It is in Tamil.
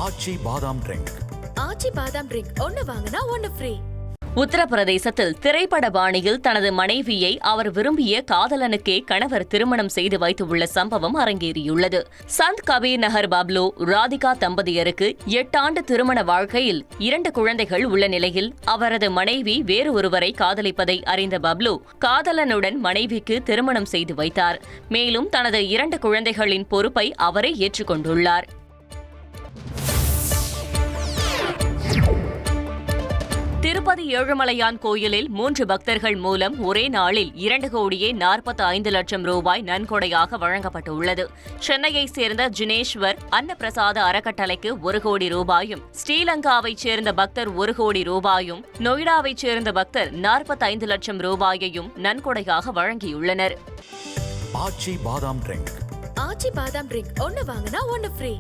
ஆச்சி பாதாம் ட்ரிங்க். ஆச்சி பாதாம் ட்ரிங்க் ஒன்னு வாங்கினா ஒன்னு ஃப்ரீ. உத்தரப்பிரதேசத்தில் திரைப்பட பாணியில் தனது மனைவியை அவர் விரும்பிய காதலனுக்கே கணவர் திருமணம் செய்து வைத்துள்ள சம்பவம் அரங்கேறியுள்ளது. சந்த் கபீர் நகர் பப்லு ராதிகா தம்பதியருக்கு 8 ஆண்டு திருமண வாழ்க்கையில் 2 குழந்தைகள் உள்ள நிலையில் அவரது மனைவி வேறு ஒருவரை காதலிப்பதை அறிந்த பப்லு காதலனுடன் மனைவிக்கு திருமணம் செய்து வைத்தார். மேலும் தனது 2 குழந்தைகளின் பொறுப்பை அவரே ஏற்றுக்கொண்டுள்ளார். திருப்பதி ஏழுமலையான் கோயிலில் 3 பக்தர்கள் மூலம் ஒரே நாளில் 2,45,00,000 ரூபாய் நன்கொடையாக வழங்கப்பட்டுள்ளது. சென்னையைச் சேர்ந்த ஜினேஸ்வர் அன்னப்பிரசாத அறக்கட்டளைக்கு 1 கோடி ரூபாயும், ஸ்ரீலங்காவைச் சேர்ந்த பக்தர் 1 கோடி ரூபாயும், நொய்டாவைச் சேர்ந்த பக்தர் 45 லட்சம் ரூபாயையும் நன்கொடையாக வழங்கியுள்ளனர். ஆச்சி பாதாம் ட்ரிங்க். ஆச்சி பாதாம் ட்ரிங்க் ஒன்னு வாங்கினா ஒன்னு ஃப்ரீ.